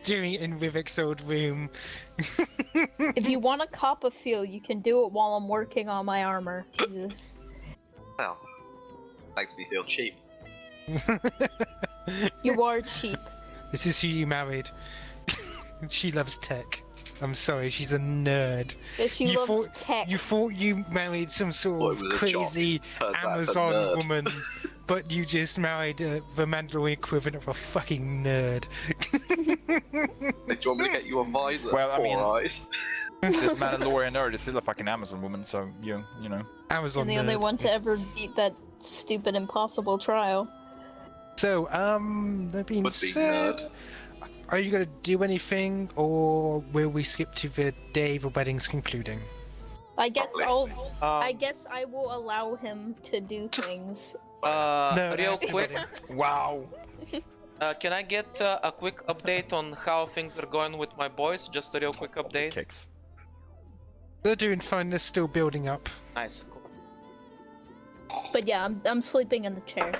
doing it in Vivik's old room. If you want to cop a feel, you can do it while I'm working on my armor. Jesus. Well, makes me feel cheap. You are cheap. This is who you married. She loves tech. I'm sorry, she's a nerd. Yeah, she loves tech. You thought you married some sort of crazy Amazon woman, but you just married the Mandalorian equivalent of a fucking nerd. Do you want me to get you a visor? Well, I mean, eyes? This Mandalorian nerd is still a fucking Amazon woman, so you know. Amazon and the nerd. only one to ever beat that stupid impossible trial. So, that being said, are you going to do anything, or will we skip to the day the wedding's concluding? I guess I guess I will allow him to do things. No, real quick. Wow. Can I get a quick update on how things are going with my boys? Just a real quick update. Kicks. They're doing fine. They're still building up. Nice. Cool. But yeah, I'm sleeping in the chair.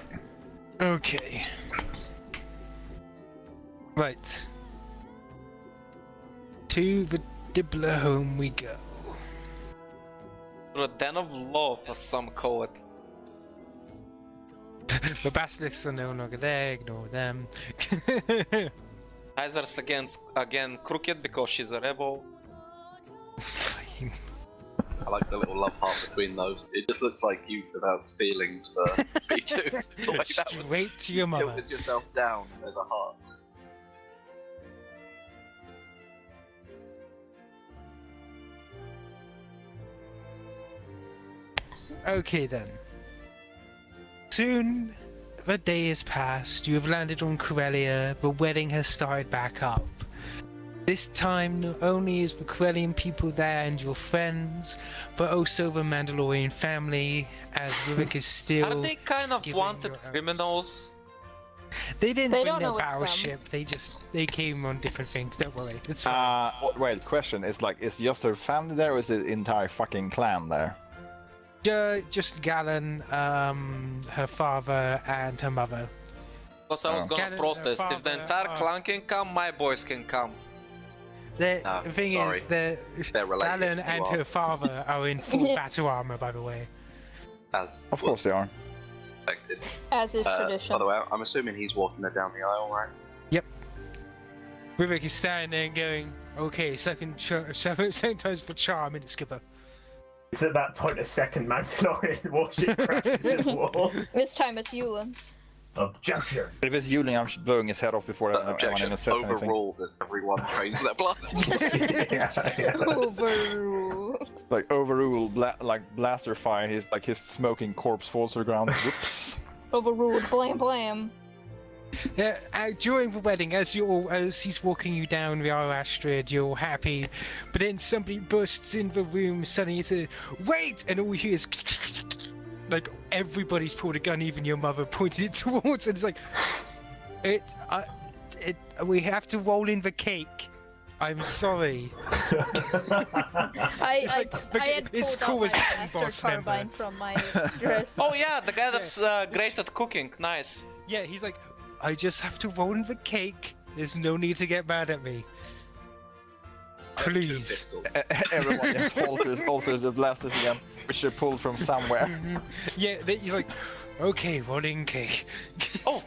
Okay. Right. To the Dibler home we go. To a den of law, as some call it. The basilisks are no longer there, ignore them. Izer's again crooked because she's a rebel. I like the little love heart between those. It just looks like youth without feelings for B2. The way that was Wait to your mother. tilted yourself down, there's a heart. Okay then. Soon, the day has passed. You have landed on Corellia. The wedding has started back up. This time, not only is the Corellian people there and your friends, but also the Mandalorian family, as Vivek is still. Are they kind of wanted criminals? They didn't They bring don't their know it's them. battleship. They came on different things. Don't worry, it's fine. Wait, question is like, is just her family there, or is the entire fucking clan there? Just Galen, her father, and her mother. Because I was gonna Galen, protest. her If the father, entire clan can come, my boys can come. The No, thing sorry. is that They're related. Galen You and are. her father are in full battle armor, by the way. As Of course they are. expected. As is tradition. By the way, I'm assuming he's walking her down the aisle, right? Yep. Vivek is standing there and going, okay, second times for charm, and skipper. It's at that point a second Mandalorian warship crashes in the wall. This time it's Yulin. Objection. But if it's Yuling, I'm just blowing his head off before anyone Objection. even says anything. Overruled as everyone trains their blood. yeah. Overruled. Like overrule, like blaster fire. He's like his smoking corpse falls to the ground. Whoops. Overruled. Blam blam. Yeah, during the wedding, as he's walking you down the aisle, Astrid, you're all happy, but then somebody bursts in the room, suddenly it says, "Wait!" and all you hear is like everybody's pulled a gun, even your mother pointed it towards, and it's like, we have to roll in the cake. I'm sorry. I had it's pulled cool out as my a master boss carbine member. from my dress. Oh yeah, the guy that's great at cooking. Nice. Yeah, he's like, I just have to roll in the cake. There's no need to get mad at me. Please. Everyone just alters the blasters again, which they pulled from somewhere. Yeah, he's like, okay, rolling cake.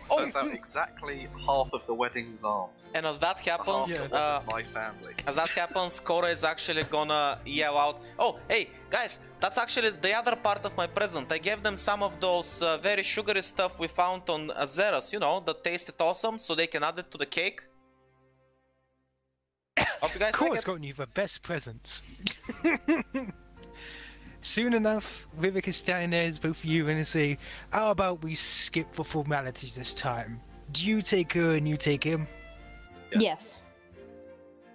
Turns out exactly half of the wedding's armed. And as that happens, Half of my family. as that happens, Cora is actually gonna yell out, "Oh, hey, guys, that's actually the other part of my present. I gave them some of those very sugary stuff we found on Azeros, you know, that tasted awesome, so they can add it to the cake." Hope you guys like Cora's it. gotten you the best presents. Soon enough, Vivek is standing there as both of you and say, how about we skip the formalities this time? Do you take her and you take him? Yes.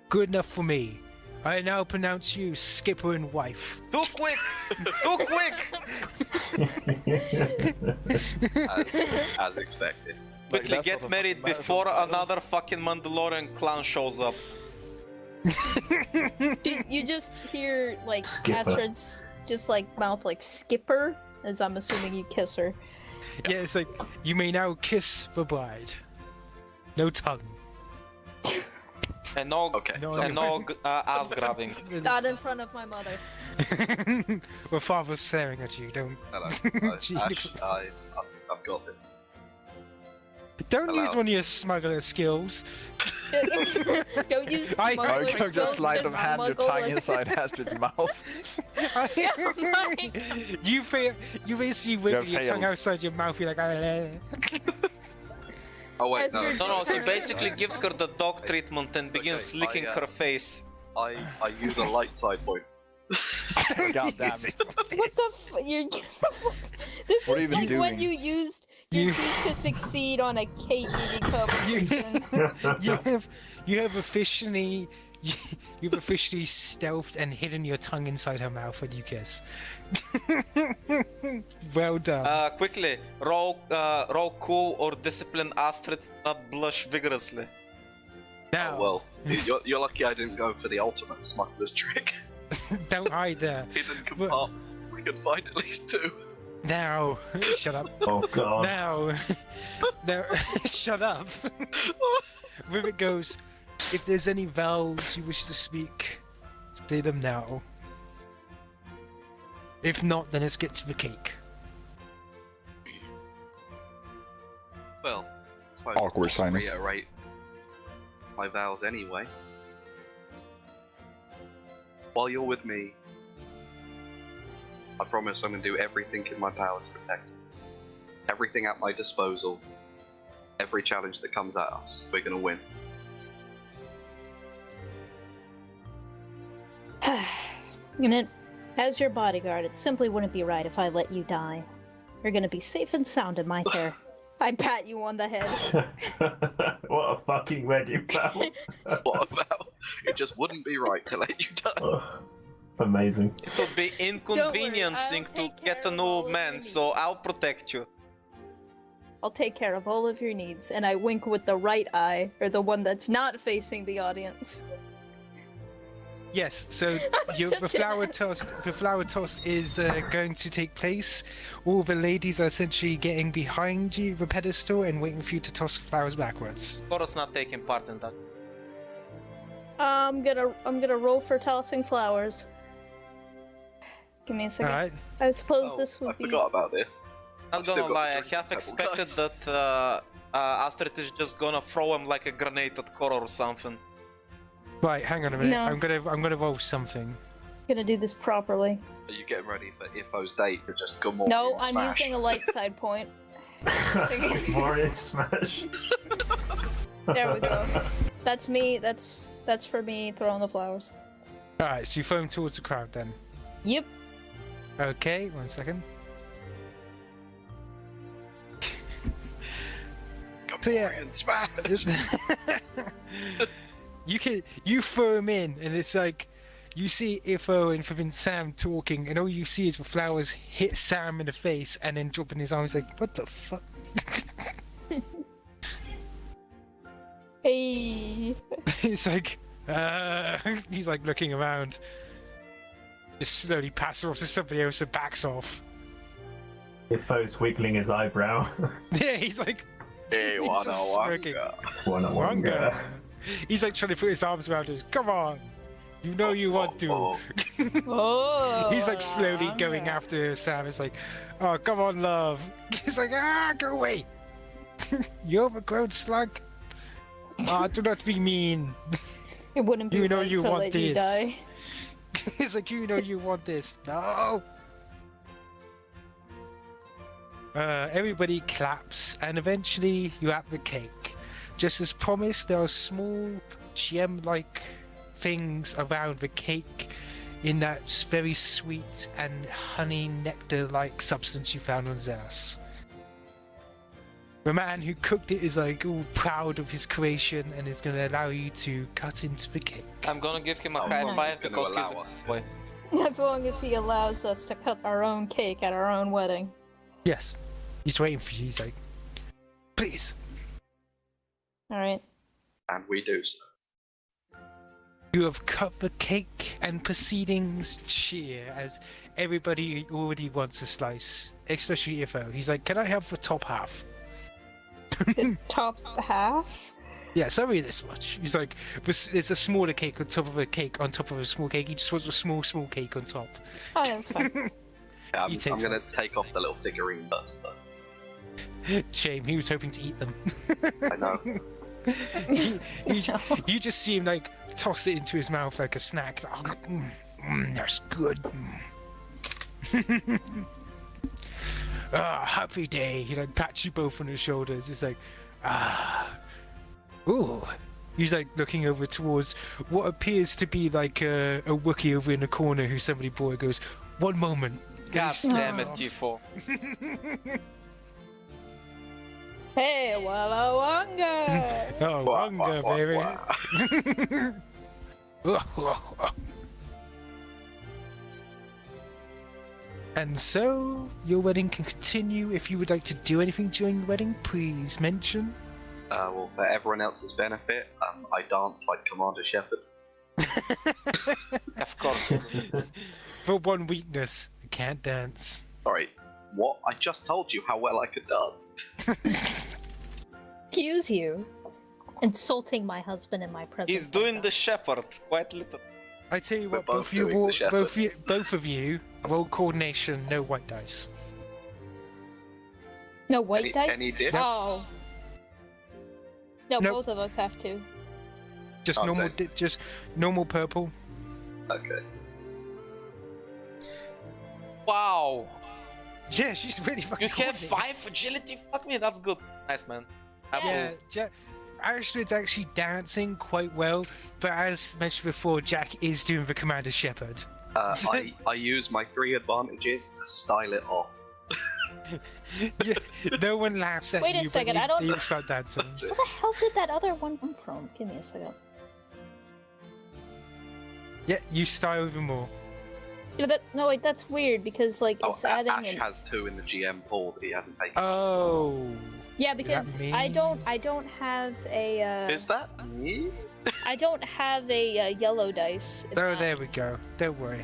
Good enough for me. I now pronounce you skipper and wife. Too quick! Too quick! As expected. Quickly that's get not a married fucking before marriage. another fucking Mandalorian clan shows up. You just hear like Skipper. Astrid's just like mouth like skipper, as I'm assuming you kiss her. Yeah, it's like, you may now kiss the bride. No tongue. And no, Okay, No, sorry. and no ass grabbing. Not in front of my mother. Well, father's staring at you. Don't Hello. Gee, Ash, I've got this. don't use Hello. one of your smuggler skills. Don't use I- smuggler I skills just slide to of hand your smuggle tongue us. inside Astrid's mouth. You basically wiggle your tongue failed. outside your mouth. You're like, Oh wait, As no. you're- No, he basically gives her the dog treatment and begins Okay, licking I, her face. I use a light side point. God damn it. What the you're This What are is you like even when doing? you used your teeth to succeed on a cake eating competition. you have officially you've officially stealthed and hidden your tongue inside her mouth when you kiss. Well done. Quickly, roll cool or discipline Astrid, not blush vigorously. Now, Oh, well, you're lucky I didn't go for the ultimate smuggler's trick. don't hide there. Hidden compartment. We can find at least 2. Now, shut up. Oh god. Now, shut up. Rivet goes, if there's any vowels you wish to speak, say them now. If not, then let's get to the cake. Well, I suppose Awkward I'll silence. reiterate my vows anyway. While you're with me, I promise I'm going to do everything in my power to protect you. Everything at my disposal. Every challenge that comes at us, we're going to win. And as your bodyguard, it simply wouldn't be right if I let you die. You're gonna be safe and sound in my care. I pat you on the head. What a fucking wedding vow. What about? It just wouldn't be right to let you die. Oh, amazing. It would be inconveniencing I'll to take get care a of all new of man, your so needs. I'll protect you. I'll take care of all of your needs, and I wink with the right eye, or the one that's not facing the audience. Yes, so the flower toss is going to take place. All the ladies are essentially getting behind you, the pedestal, and waiting for you to toss the flowers backwards. Cora's not taking part in that. I'm gonna roll for tossing flowers. Give me a second. Alright. I suppose Oh, this I would be. forgot about this. Not I've still gonna got lie, the I drinking half pebble, expected guys. that Astrid is just gonna throw him like a grenade at Cora or something. Right, hang on a minute. No. I'm gonna roll something. Gonna do this properly. Are you getting ready for Ifo's date to just go more? No, and I'm smash? using a light side point. Mario Smash. There we go. That's me. That's for me throwing the flowers. Alright, so you throw them towards the crowd then. Yep. Okay, 1 second. Go So, yeah. more and smash. you throw him in, and it's like you see Ifo and flipping Sam talking, and all you see is the flowers hit Sam in the face and then drop in his arms. Like, what the fuck? Hey. It's like, he's like looking around, just slowly passes off to somebody else and backs off. Ifo's wiggling his eyebrow. Yeah, he's like, Hey, he's waka just smirking. waka. Wanga. He's like trying to put his arms around us. Come on, you know you want to. Oh, Oh. He's like slowly going after Sam. It's like, oh, come on, love. He's like, go away. You overgrown slug. Do not be mean. It wouldn't be You know right you to want let you this. die. He's like, you know you want this. No. Everybody claps, and eventually you have the cake. Just as promised, there are small gem-like things around the cake in that very sweet and honey nectar-like substance you found on Zeus. The man who cooked it is like all proud of his creation and is going to allow you to cut into the cake. I'm gonna give him a Oh, high nice. five Gonna because he's allow us to. boy. As long as he allows us to cut our own cake at our own wedding. Yes, he's waiting for you. He's like, please. Alright. And we do so. You have cut the cake, and proceedings cheer as everybody already wants a slice, especially Ifo. He's like, can I have the top half? The top half? Yeah, sorry this much. He's like, there's a smaller cake on top of a cake on top of a small cake. He just wants a small cake on top. Oh, yeah, that's fine. Yeah, You I'm take gonna take off the little figurine first, though. Shame, he was hoping to eat them. I know. You just see him like toss it into his mouth like a snack. That's good. Happy day. He like pats you both on the shoulders. It's like, ooh. He's like looking over towards what appears to be like a Wookiee over in the corner who somebody bought. Goes, one moment. God damn it, Tifo. Hey, Walla Wonga! Oh, Wonga, baby. And so, your wedding can continue. If you would like to do anything during the wedding, please mention. Well, for everyone else's benefit, I dance like Commander Shepard. Of course. For one weakness, I can't dance. Sorry, what? I just told you how well I could dance. Excuse you. Insulting my husband in my presence. He's doing the shepherd quite little. I tell you We're what, both doing the shepherd. both of you, roll coordination, no white dice. No white dice? Any dips? Oh. No, Nope. both of us have to. Just Oh, normal, so- just normal purple. Okay. Wow. Yeah, she's really fucking. You have coordinated. 5 agility? Fuck me, that's good. Nice, man. Yeah, Astrid's actually dancing quite well, but as mentioned before, Jack is doing the Commander Shepard. I use my 3 advantages to style it off. Yeah, no one laughs at Wait a you. second, but I don't- you start dancing. That's it. Where the hell did that other one come from? Give me a second. Yeah, you style even more. You know, no, wait, that's weird because like Oh, it's adding. Ash has 2 in the GM pool that he hasn't taken. Oh. Yeah, because me? I don't have a. Is that me? I don't have a yellow dice. It's Oh, not- there we go. Don't worry.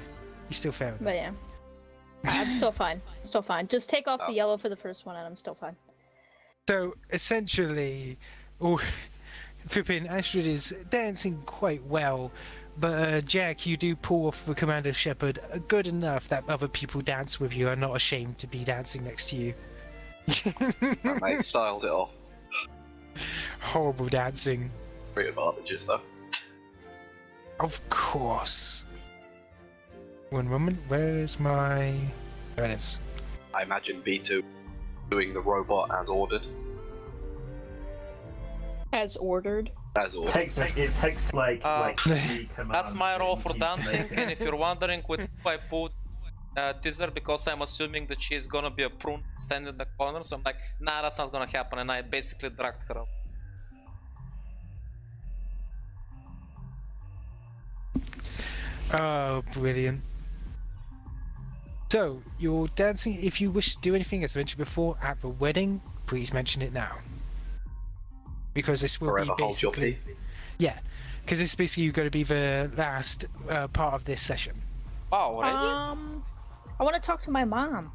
You still failed. But yeah, I'm still fine. Still fine. Just take off Oh. the yellow for the first one, and I'm still fine. So essentially, flipping Astrid is dancing quite well, but Jack, you do pull off the Commander Shepard good enough that other people dance with you are not ashamed to be dancing next to you. That mate styled it off. Horrible dancing. 3 advantages though. Of course. One moment, where's my... There it is. I imagine B2 doing the robot as ordered. As ordered. As ordered. It takes like 3 commands. That's my role for to dancing, make it. and if you're wondering what I put Teaser, because I'm assuming that she's gonna be a prune standing in the corner, so I'm like, nah, that's not gonna happen, and I basically dragged her up. Oh, brilliant. So, you're dancing. If you wish to do anything, as I mentioned before, at the wedding, please mention it now. Because this will Forever be hold your basically... peace. Yeah, because this is basically going to be the last part of this session. Wow, already? I want to talk to my mom.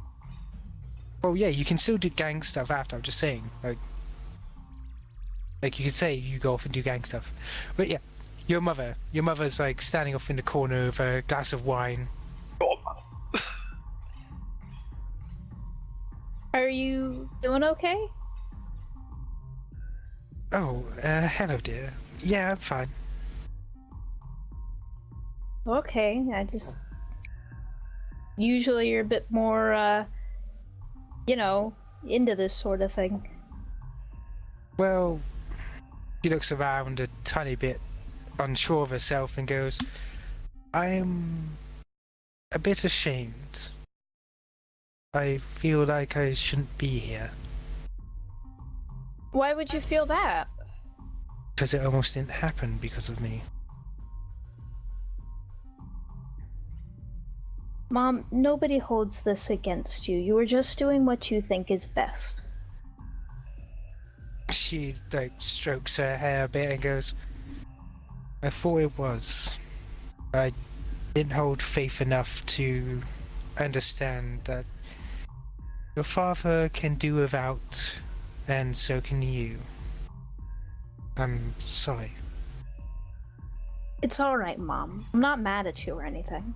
Well, yeah, you can still do gang stuff after, I'm just saying. Like you could say you go off and do gang stuff. But yeah, your mother's like standing off in the corner with a glass of wine. God, man. Are you doing okay? Oh, hello dear. Yeah, I'm fine. Okay, I just. Usually you're a bit more, into this sort of thing. Well, she looks around a tiny bit unsure of herself and goes, I'm a bit ashamed. I feel like I shouldn't be here. Why would you feel that? Because it almost didn't happen because of me. Mom, nobody holds this against you. You were just doing what you think is best. She like strokes her hair a bit and goes, I thought it was. I didn't hold faith enough to understand that your father can do without, and so can you. I'm sorry. It's alright, Mom. I'm not mad at you or anything.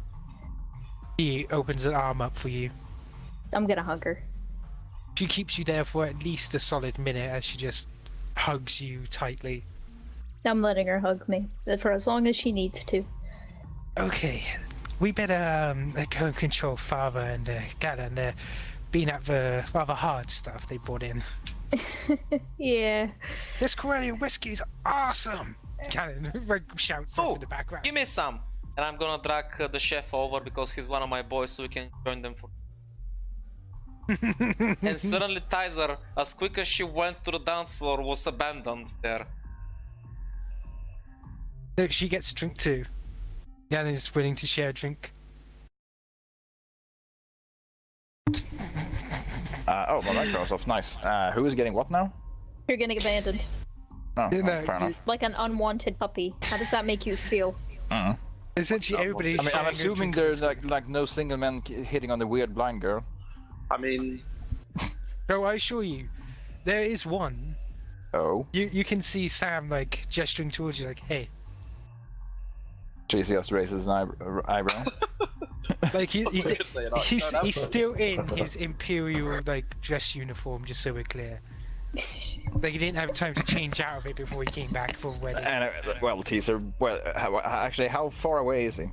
He opens an arm up for you. I'm gonna hug her. She keeps you there for at least a solid minute as she just hugs you tightly. I'm letting her hug me for as long as she needs to. Okay, we better go and control Father and Galen. Being at the rather hard stuff they brought in. Yeah. This Corellian whiskey is awesome! Galen shouts off in the background. Give me some! And I'm gonna drag the chef over because he's one of my boys, so we can join them for. And suddenly Tizer, as quick as she went to the dance floor, was abandoned there. So she gets a drink too. Galen is willing to share a drink. Oh, my mic goes off. Nice. Who is getting what now? You're getting abandoned. Oh, You know, fair enough. Like an unwanted puppy. How does that make you feel? Essentially, everybody's I mean, I'm sharing a assuming drink. there's like no single men hitting on the weird blind girl. I mean, No, I assure you, there is one. Oh, You can see Sam like gesturing towards you, like, "Hey." JC just raises an eyebrow. Like he's could say it like that. he's still in his imperial like dress uniform, just so we're clear. Like he didn't have time to change out of it before he came back for a wedding. And well, teaser. Well, actually, how far away is he?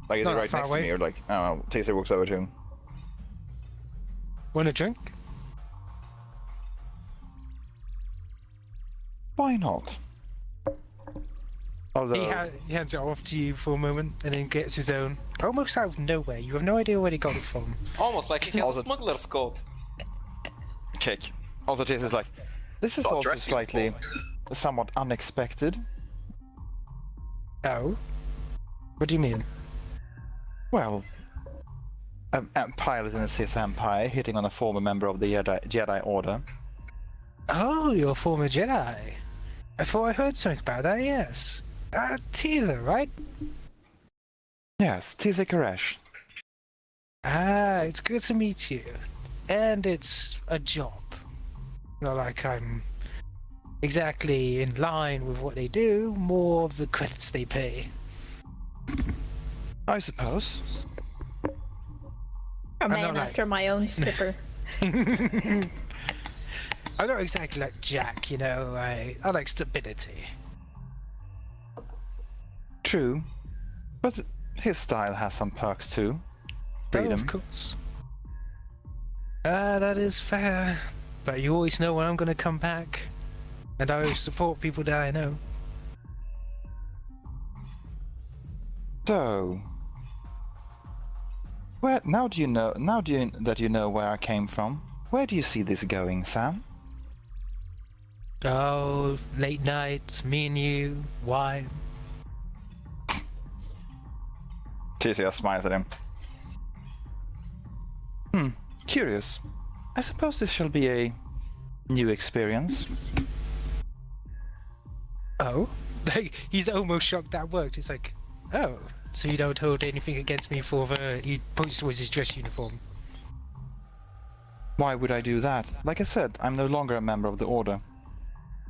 Like, is Not he that right far next away. to me, or like? Oh, well, teaser walks over to him. Want a drink? Why not? Although, He hands it off to you for a moment, and then gets his own. Almost out of nowhere. You have no idea where he got it from. Almost like he has Also- a smuggler's coat. kick. Also, Jason's like, this is Got also dress slightly, uniform. somewhat unexpected. Oh. What do you mean? Well, a pilot in the Sith Empire hitting on a former member of the Jedi Order. Oh, you're a former Jedi. I thought I heard something about that. Yes. Teaser, right? Yes, Teaser Curesh. Ah, it's good to meet you. And it's a job. Not like I'm exactly in line with what they do, more of the credits they pay. I suppose. A I'm man not like- after my own skipper. I'm not exactly like Jack, you know, I like stability. True, but his style has some perks too. Freedom. Oh, of course. That is fair. But you always know when I'm gonna come back. And I always support people that I know. So, where now do you know? Now that you know where I came from, where do you see this going, Sam? Oh, late night, me and you, wine. TCS smiles at him. Curious. I suppose this shall be a new experience. Oh? Like, he's almost shocked that worked. It's like, oh, so you don't hold anything against me for the... He points towards his dress uniform. Why would I do that? Like I said, I'm no longer a member of the Order.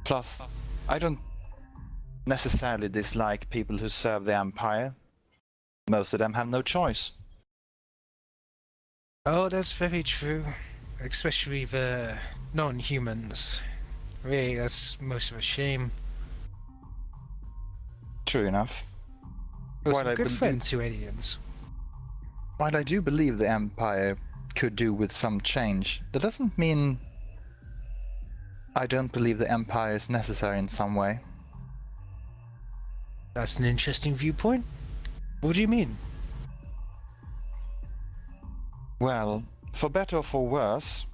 Plus, I don't necessarily dislike people who serve the Empire. Most of them have no choice. Oh, that's very true. Especially the non-humans. Really, that's most of a shame. True enough. We're While some I good believe- friends to aliens. While I do believe the Empire could do with some change, that doesn't mean I don't believe the Empire is necessary in some way. That's an interesting viewpoint. What do you mean? Well, for better or for worse,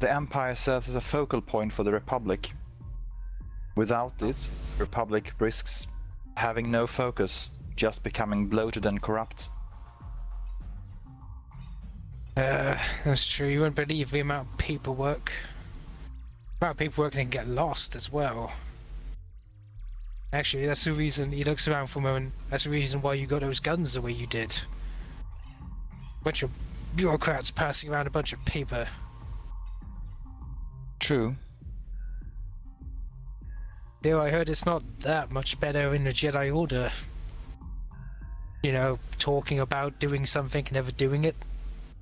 the Empire serves as a focal point for the Republic. Without it, the Republic risks having no focus, just becoming bloated and corrupt. That's true. You wouldn't believe the amount of paperwork. The amount of paperwork can get lost as well. Actually, that's the reason he looks around for a moment. That's the reason why you got those guns the way you did. Bunch of bureaucrats passing around a bunch of paper. True. Though I heard it's not that much better in the Jedi Order. You know, talking about doing something and never doing it.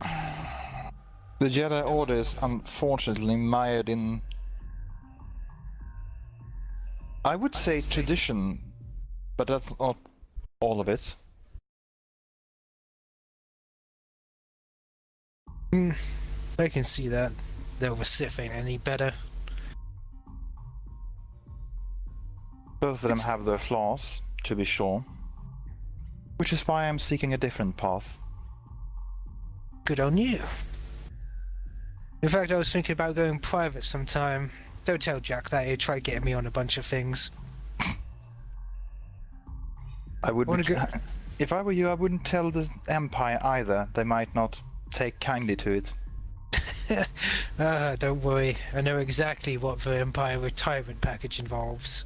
The Jedi Order is unfortunately mired in, I would say, tradition, but that's not all of it. I can see that. Though the Sith ain't any better. Both of them have their flaws, to be sure. Which is why I'm seeking a different path. Good on you. In fact, I was thinking about going private sometime. Don't tell Jack that. He'd try getting me on a bunch of things. I wouldn't. Wanna If I were you, I wouldn't tell the Empire either. They might not take kindly to it. Don't worry. I know exactly what the Empire retirement package involves.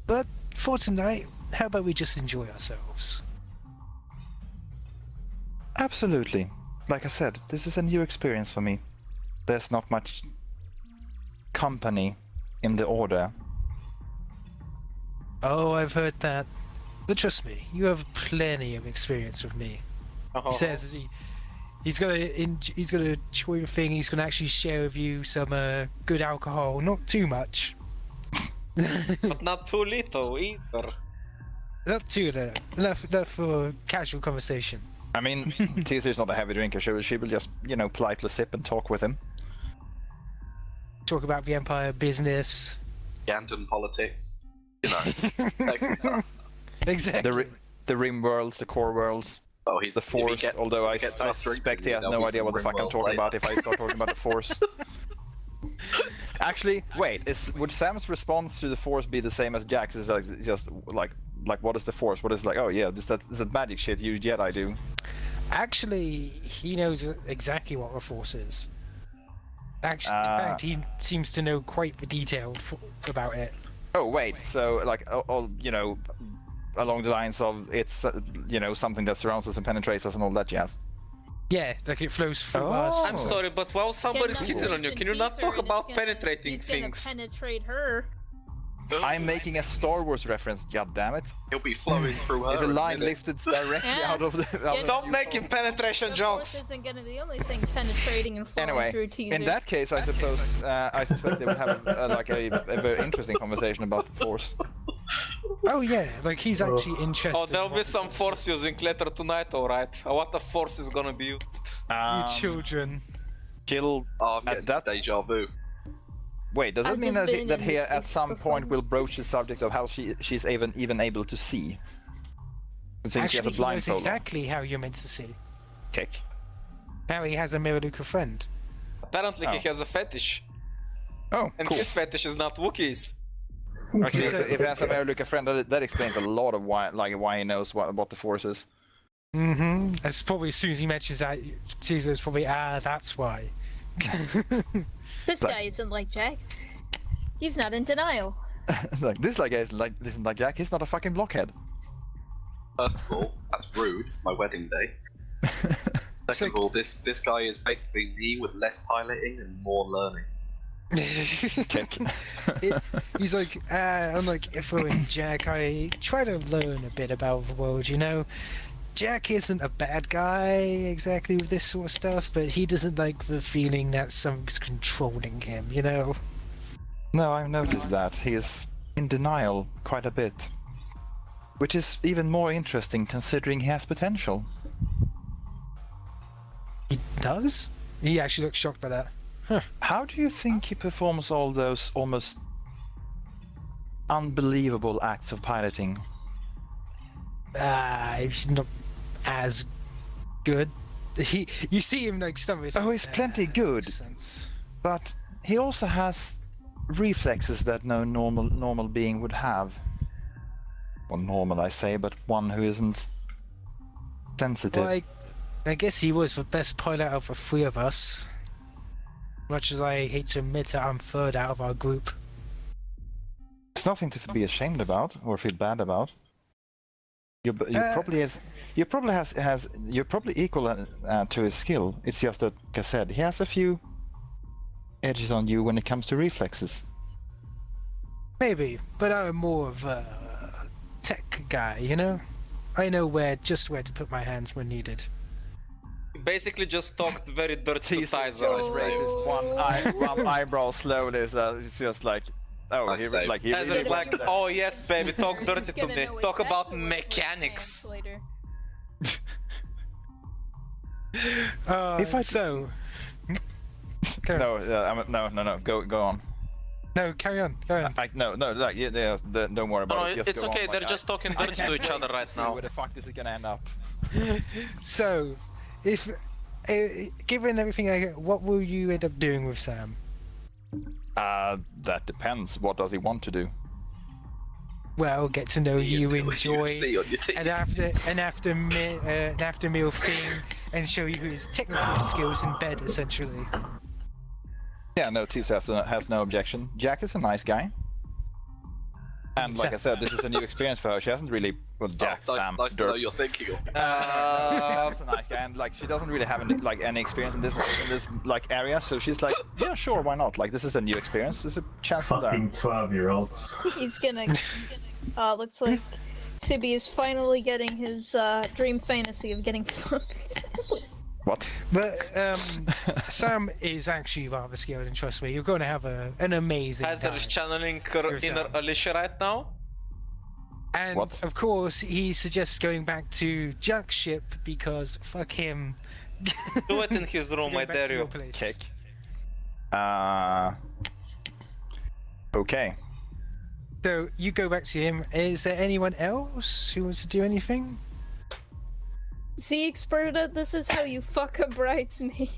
But for tonight, how about we just enjoy ourselves? Absolutely. Like I said, this is a new experience for me. There's not much company in the Order. Oh, I've heard that. But trust me, you have plenty of experience with me. He says he's gonna enjoy the thing. He's gonna actually share with you some good alcohol, not too much. But not too little either. Not too little. Enough for casual conversation. I mean, Teaser is not a heavy drinker. She will just, politely sip and talk with him. Talk about the Empire business. Ganton politics. Sexy stuff. Exactly. The Rim worlds, the core worlds, Oh, the Force. Although I suspect he has no idea what the fuck I'm talking about if I start talking about the Force. Actually, wait. Would Sam's response to the Force be the same as Jack's? Is just like what is the Force? What is like? Oh yeah, this that magic shit you Jedi do. Actually, he knows exactly what the Force is. Actually, in fact, he seems to know quite the detail about it. Oh wait, so like along the lines of it's something that surrounds us and penetrates us and all that jazz. Yeah, like it flows through us. I'm sorry, but while somebody's Can hitting on you, can you not talk about penetrating he's things? Gonna penetrate her. I'm making a Star Wars reference, god damn it. He'll be flowing through her. There's a in line minute. lifted directly out of the... Stop making penetration The jokes! Force isn't gonna be the only thing penetrating and flowing Anyway, through teaser. in that case, I suppose, I suspect they would have a very interesting conversation about the Force. Oh yeah, like he's actually interested. Oh, there'll in be what some the force using later tonight, alright. What the force is gonna be used? You children. Chill Oh, I'm at getting that... deja vu. Wait, does that I've mean just been that in he this at space some before. point will broach the subject of how she's even able to see? Since she has a Actually, he knows blindfold on. exactly how you're meant to see. Kick. How he has a Miraluka friend. Apparently he Oh. has a fetish. Oh, And cool. his fetish is not Wookiees. Actually, if he has a Miraluka friend, that explains a lot of why he knows what the Force is. Mm-hmm. That's probably as soon as he mentions that, Caesar's probably, that's why. This guy isn't like Jack. He's not in denial. Like this guy isn't like Jack. He's not a fucking blockhead. First of all, that's rude. It's my wedding day. Second of all, this guy is basically me with less piloting and more learning. Kick. He's like, unlike Ifro and Jack, I try to learn a bit about the world, Jack isn't a bad guy exactly with this sort of stuff, but he doesn't like the feeling that something's controlling him, No, I've noticed that. He is in denial quite a bit. Which is even more interesting considering he has potential. He does? He actually looks shocked by that. How do you think he performs all those almost unbelievable acts of piloting? He's not as good. You see him like some of his. Oh, he's plenty good. Sense. But he also has reflexes that no normal being would have. Well, normal I say, but one who isn't sensitive. Well, I guess he was the best pilot out of the three of us. Much as I hate to admit it, I'm third out of our group. It's nothing to be ashamed about or feel bad about. You're probably equal to his skill. It's just that, like I said, he has a few edges on you when it comes to reflexes. Maybe, but I'm more of a tech guy, you know? I know just where to put my hands when needed. You basically just talked very dirty to Tizer. raises one eyebrow slowly, so it's just like, oh, I say. he Tizer is like, oh yes, baby, talk dirty to me. Talk about mechanics. Later. If I so, no, go on. no, carry on. No, like, don't worry about it. No, it's okay. They're just talking dirty to each other right now. Where the fuck is it gonna end up? So, if given everything, what will you end up doing with Sam? That depends. What does he want to do? Well, get to know you, enjoy, See on your teeth. and after meal thing, and show you his technical skills in bed, essentially. Yeah, no, Tisa has no objection. Jack is a nice guy. And like I said, this is a new experience for her. She hasn't really... Well, Jack, Sam, nice to know you're thinking of. She's a nice guy, and like she doesn't really have any experience in this like area, so she's like, yeah, sure, why not? Like, this is a new experience. There's a chance to learn. Fucking 12-year-olds. He's gonna. Looks like Sibby is finally getting his dream fantasy of getting fucked. What? But Sam is actually rather skilled, and trust me, you're going to have an amazing Tizer time. is channeling her inner Alicia right now. And What? of course, he suggests going back to Jack's ship because fuck him. Do it in his room, I Going back dare to your you. place. Kick. Okay. So you go back to him. Is there anyone else who wants to do anything? See, Experta, this is how you fuck a bridesmaid.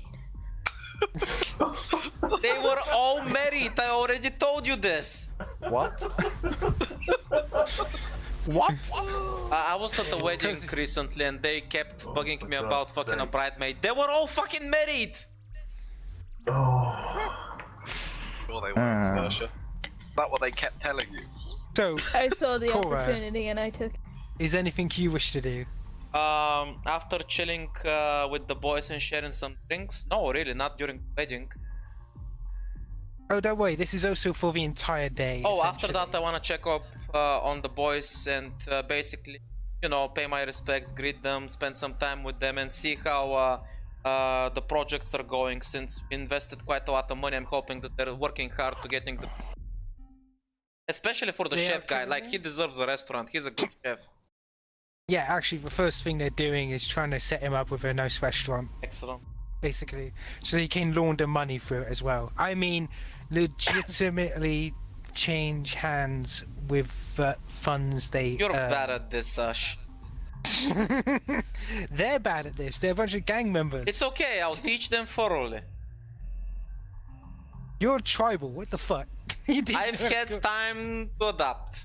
They were all married. I already told you this. What? What? I was at the wedding recently, and they kept bugging me about fucking a bridesmaid. They were all fucking married. Oh. Sure they were, Scotia. Is that what they kept telling you? So, I saw the Cora. opportunity and I took it. is there anything you wish to do? After chilling with the boys and sharing some drinks? No, really, not during the wedding. Oh, don't worry. This is also for the entire day. Oh, after essentially. that, I wanna check up on the boys and basically, you know, pay my respects, greet them, spend some time with them, and see how the projects are going. Since we invested quite a lot of money, I'm hoping that they're working hard to getting the. Especially for the They chef are guy, like currently- he deserves a restaurant. He's a good chef. Yeah, actually, the first thing they're doing is trying to set him up with a nice restaurant, Excellent. basically, so he can launder money through it as well. I mean, legitimately change hands with funds they. You're bad at this, Ash. They're bad at this. They're a bunch of gang members. It's okay. I'll teach them thoroughly. You're tribal. What the fuck? You didn't I've had time to adapt.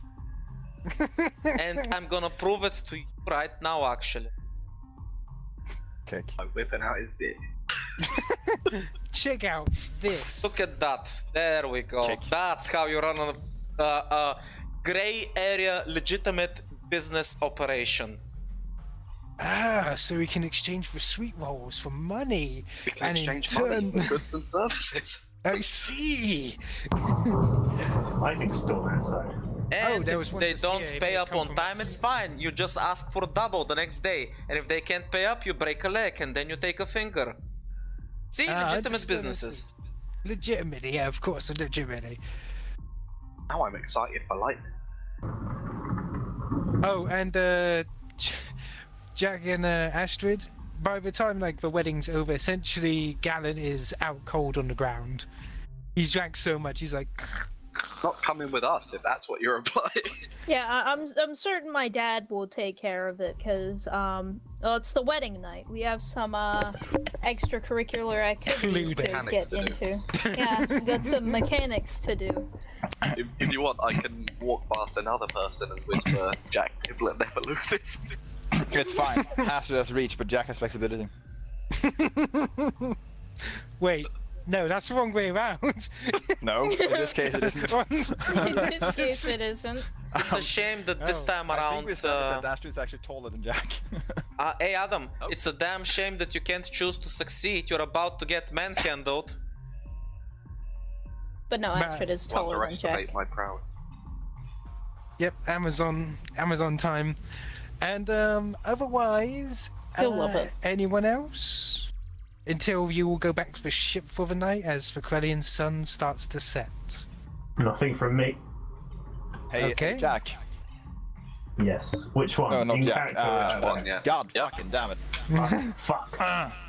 And I'm gonna prove it to you right now, actually. Kick. I'm whipping out his dick. Check out this. Look at that. There we go. Check. That's how you run a gray area legitimate business operation. Ah, so we can exchange the sweet rolls for money. We can And in exchange money turn- for goods and services. I see. There's a lightning storm outside. And there if was one they this don't year, pay it up come on from time, us. it's fine. You just ask for double the next day. And if they can't pay up, you break a leg and then you take a finger. See, legitimate understood, businesses. Legitimately, yeah, of course, legitimately. Now I'm excited for lightning. Oh, and Jack and Astrid. By the time like the wedding's over, essentially Galen is out cold on the ground. He's drank so much, he's like, Not coming with us, if that's what you're implying. Yeah, I'm certain my dad will take care of it because well, it's the wedding night. We have some extracurricular activities to Mechanics get to do. into. Yeah, we got some mechanics to do. If you want, I can walk past another person and whisper, Jack Dibler never loses. It's fine. Astrid has reach, but Jack has flexibility. wait, no, that's the wrong way around. No, in this case it isn't. In this case, it isn't. It's a shame that this time I think around. we established that Astrid is actually taller than Jack. Hey Adam, it's a damn shame that you can't choose to succeed. You're about to get manhandled. But no, Astrid is Don't taller than Jack. underestimate my prowess. Yep, Amazon time. And otherwise, You'll love it. anyone else? Until you will go back to the ship for the night as the Corellian sun starts to set. Nothing from me. Hey, Okay. Jack. Yes. Which one? No, not In Jack. character or One, yeah. God Yep. fucking damn it. Fuck.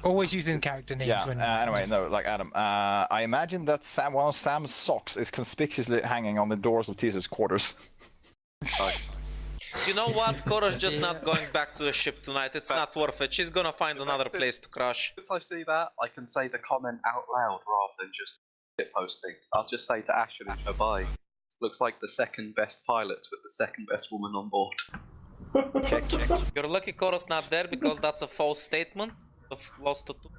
Always using character names Yeah, when. anyway, no, like Adam. I imagine that one of Sam's socks is conspicuously hanging on the doors of Teaser's quarters. Nice. You know what? Kora's just not going back to the ship tonight. It's not worth it. She's gonna find another place to crash. Since I see that, I can say the comment out loud rather than just shit posting. I'll just say to Astrid and Sibby, looks like the second best pilots with the second best woman on board. Check. You're lucky Kora's not there because that's a false statement. I've lost a two.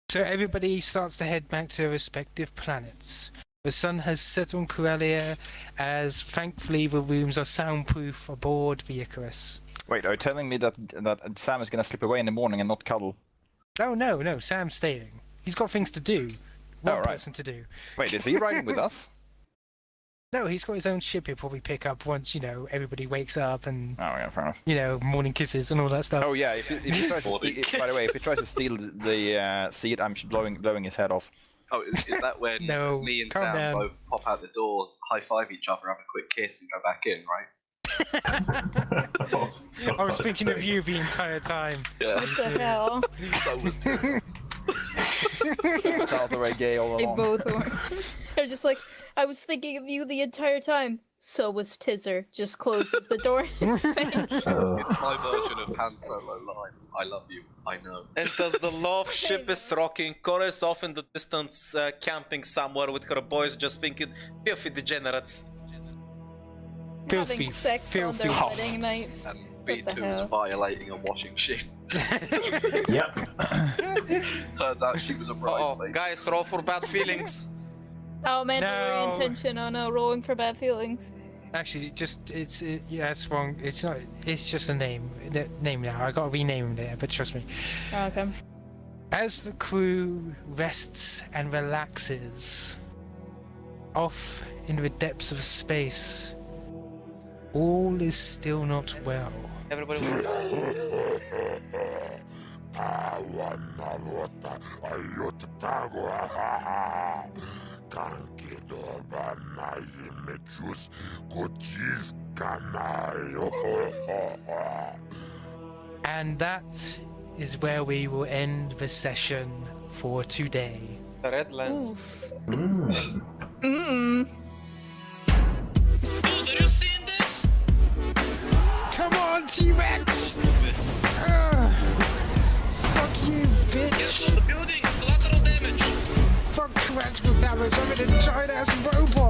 So everybody starts to head back to their respective planets. The sun has set on Corellia, as thankfully the rooms are soundproof aboard the Icarus. Wait, are you telling me that Sam is gonna slip away in the morning and not cuddle? Oh no, Sam's staying. He's got things to do. One Oh, right. person to do. Wait, is he riding with us? No, he's got his own ship he'll probably pick up once, everybody wakes up and, Oh, yeah, fair enough. morning kisses and all that stuff. Oh yeah, if he tries to steal, by the way, if he tries to steal the seat, I'm blowing his head off. Oh, is that when No, me and calm Sam down. both pop out the doors, high five each other, have a quick kiss, and go back in, right? I was thinking of you the entire time. Yeah. What the hell? So was Tim. It's all the way gay all They along. both were. I was just like, I was thinking of you the entire time. So was Tizzer. Just closes the door in his face. It's my version of Han Solo line. I love you. I know. And as the love ship is rocking, Kora is off in the distance camping somewhere with her boys just thinking, filthy degenerates. Having sex on their filthy. wedding nights. And What the B2's hell? violating a washing machine. Yep. Turns out she was a Oh, bridesmaid. guys, roll for bad feelings. Oh, Mandalorian No. intention. Oh no, rolling for bad feelings. Actually, it's wrong. It's not. It's just a name. Name now. I gotta rename him there, but trust me. Oh, okay. As the crew rests and relaxes, off in the depths of space, all is still not well. Everybody. And that is where we will end the session for today. The red lens. Oof. Mm. Mmm. Dude, are you seeing this? Come on, T-Rex! Fuck you, bitch! The building, collateral damage. Fuck collateral damage, I'm an giant ass robot!